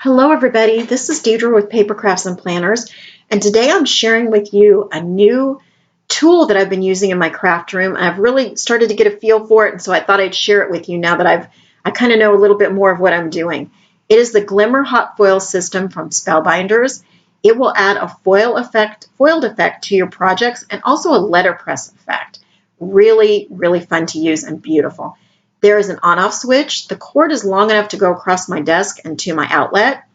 Hello everybody, this is Dedra with Papercrafts and Planners, and today I'm sharing with you a new tool that I've been using in my craft room. I've really started to get a feel for it, and so I thought I'd share it with you now that I kind of know a little bit more of what I'm doing. It is the Glimmer hot foil system from Spellbinders. It will add a foiled effect to your projects and also a letterpress effect. Really, really fun to use and beautiful. There is an on-off switch. The cord is long enough to go across my desk and to my outlet.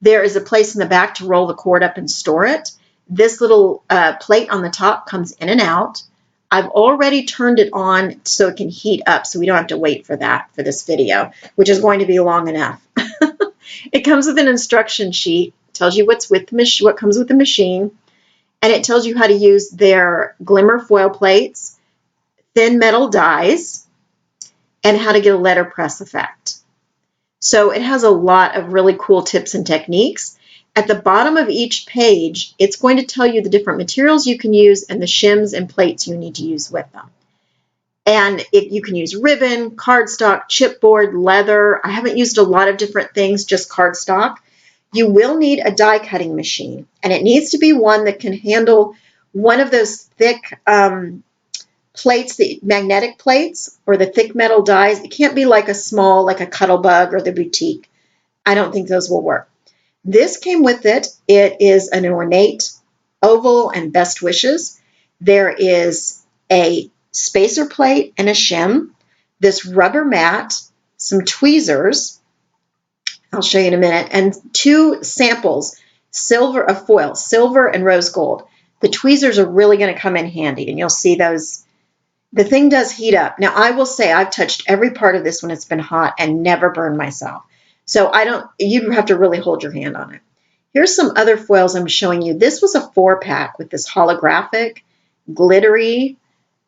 There is a place in the back to roll the cord up and store it. This little plate on the top comes in and out. I've already turned it on so it can heat up, so we don't have to wait for that for this video, which is going to be long enough. It comes with an instruction sheet. It tells you what comes with the machine, and it tells you how to use their Glimmer foil plates, thin metal dies, and how to get a letterpress effect. So it has a lot of really cool tips and techniques. At the bottom of each page, it's going to tell you the different materials you can use and the shims and plates you need to use with them. And you can use ribbon, cardstock, chipboard, leather. I haven't used a lot of different things, just cardstock. You will need a die cutting machine, and it needs to be one that can handle one of those thick plates, the magnetic plates or the thick metal dies. It can't be like a small, like a Cuttlebug or the Boutique. I don't think those will work. This came with it. It is an ornate oval and best wishes. There is a spacer plate and a shim, this rubber mat, some tweezers, I'll show you in a minute, and two samples of foil, silver and rose gold. The tweezers are really going to come in handy, and you'll see those. The thing does heat up. Now, I will say I've touched every part of this when it's been hot and never burned myself. So you have to really hold your hand on it. Here's some other foils I'm showing you. This was a 4-pack with this holographic, glittery,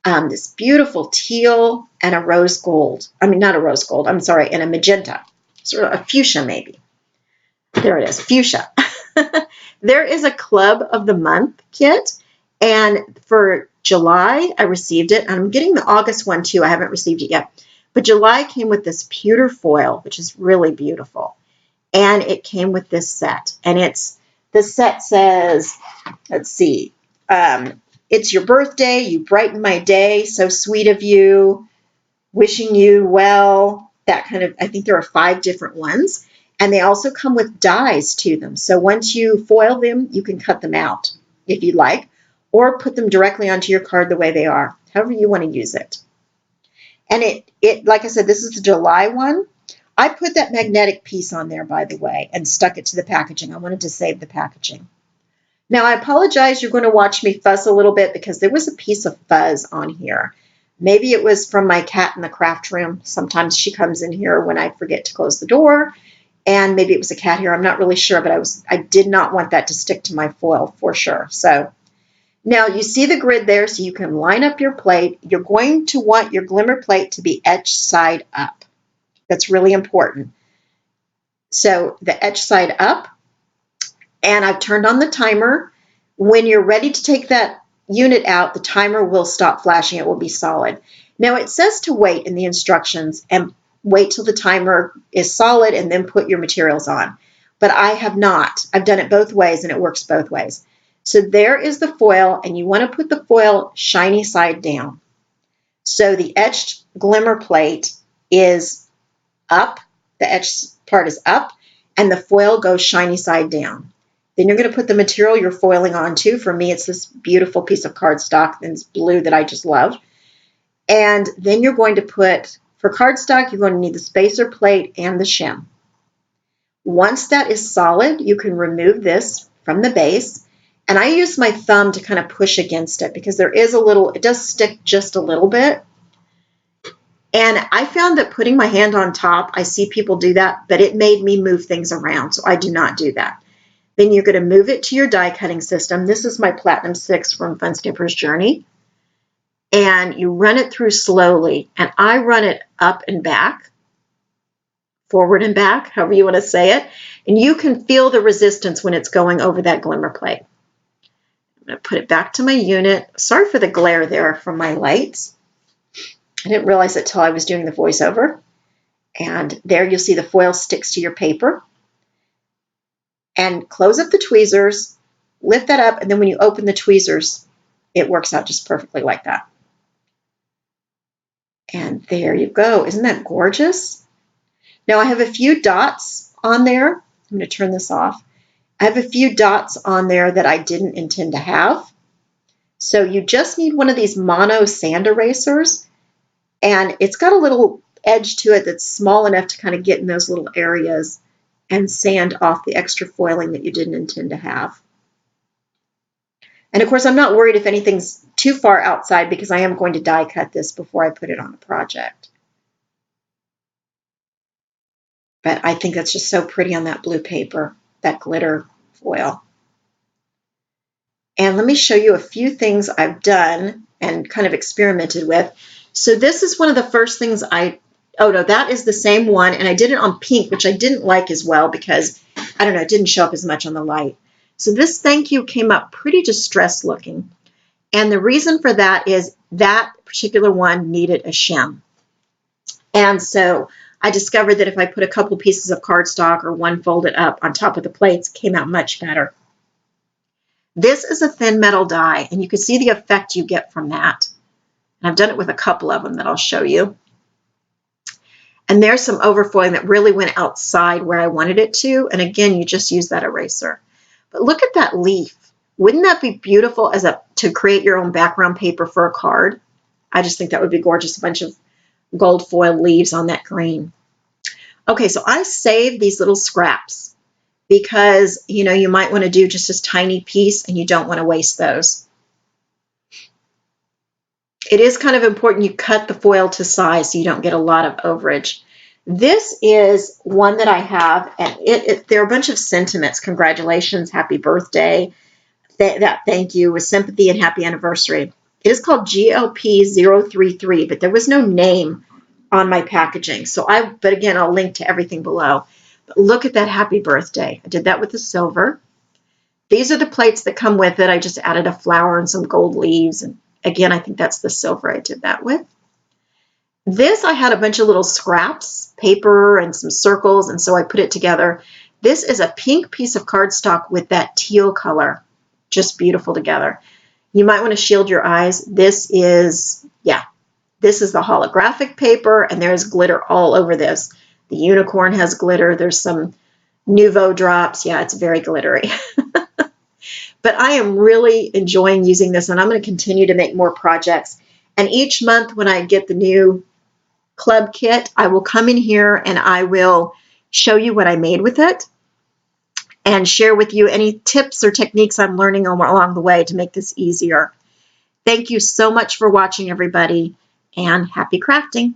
this beautiful teal, and a rose gold. I mean, not a rose gold, I'm sorry, and a magenta. Sort of a fuchsia maybe. There it is, fuchsia. There is a Club of the Month kit, and for July, I received it. I'm getting the August one too. I haven't received it yet. But July came with this pewter foil, which is really beautiful. And it came with this set. And the set says, let's see, it's your birthday. You brighten my day. So sweet of you. Wishing you well. That kind of, I think there are 5 different ones. And they also come with dies to them. So once you foil them, you can cut them out if you'd like, or put them directly onto your card the way they are, however you want to use it. And it like I said, this is the July one. I put that magnetic piece on there, by the way, and stuck it to the packaging. I wanted to save the packaging. Now, I apologize. You're going to watch me fuss a little bit because there was a piece of fuzz on here. Maybe it was from my cat in the craft room. Sometimes she comes in here when I forget to close the door. And maybe it was a cat here. I'm not really sure, but I did not want that to stick to my foil for sure. So now you see the grid there, so you can line up your plate. You're going to want your Glimmer plate to be etched side up. That's really important. So the etch side up, and I've turned on the timer. When you're ready to take that unit out, the timer will stop flashing. It will be solid. Now it says to wait in the instructions and wait till the timer is solid and then put your materials on. But I have not. I've done it both ways and it works both ways. So there is the foil, and you want to put the foil shiny side down. So the etched Glimmer plate is up, the etched part is up, and the foil goes shiny side down. Then you're going to put the material you're foiling onto. For me, it's this beautiful piece of cardstock, and it's blue that I just love. And then you're going to put, for cardstock, you're going to need the spacer plate and the shim. Once that is solid, you can remove this from the base. And I use my thumb to kind of push against it because there is it does stick just a little bit. And I found that putting my hand on top, I see people do that, but it made me move things around, so I do not do that. Then you're going to move it to your die cutting system. This is my Platinum 6 from Fun Skipper's Journey. And you run it through slowly. And I run it up and back, forward and back, however you want to say it. And you can feel the resistance when it's going over that Glimmer plate. I'm going to put it back to my unit. Sorry for the glare there from my lights. I didn't realize it till I was doing the voiceover. And there you'll see the foil sticks to your paper. and close up the tweezers, lift that up, and then when you open the tweezers, it works out just perfectly like that. And there you go. Isn't that gorgeous? Now I have a few dots on there. I'm going to turn this off. I have a few dots on there that I didn't intend to have. So you just need one of these mono sand erasers, and it's got a little edge to it that's small enough to kind of get in those little areas and sand off the extra foiling that you didn't intend to have. And of course, I'm not worried if anything's too far outside because I am going to die cut this before I put it on a project. But I think that's just so pretty on that blue paper, that glitter foil. And let me show you a few things I've done and kind of experimented with. So this is one of the first things oh no, that is the same one. And I did it on pink, which I didn't like as well because, I don't know, it didn't show up as much on the light. So this thank you came up pretty distressed looking. And the reason for that is that particular one needed a shim. And so I discovered that if I put a couple pieces of cardstock or one folded up on top of the plates, it came out much better. This is a thin metal die, and you can see the effect you get from that. And I've done it with a couple of them that I'll show you. And there's some overfoiling that really went outside where I wanted it to. And again, you just use that eraser. But look at that leaf. Wouldn't that be beautiful to create your own background paper for a card? I just think that would be gorgeous, a bunch of gold foil leaves on that green. Okay, so I saved these little scraps because, you know, you might want to do just this tiny piece and you don't want to waste those. It is kind of important you cut the foil to size so you don't get a lot of overage. This is one that I have, and there are a bunch of sentiments. Congratulations, happy birthday, that thank you with sympathy and happy anniversary. It is called GLP033, but there was no name on my packaging. But again, I'll link to everything below. But look at that happy birthday. I did that with the silver. These are the plates that come with it. I just added a flower and some gold leaves. And again, I think that's the silver I did that with. This, I had a bunch of little scraps, paper and some circles, and so I put it together. This is a pink piece of cardstock with that teal color. Just beautiful together. You might want to shield your eyes. This is the holographic paper, and there's glitter all over this. The unicorn has glitter. There's some Nuvo drops. Yeah, it's very glittery. But I am really enjoying using this, and I'm going to continue to make more projects. And each month when I get the new club kit, I will come in here and I will show you what I made with it and share with you any tips or techniques I'm learning along the way to make this easier. Thank you so much for watching, everybody, and happy crafting.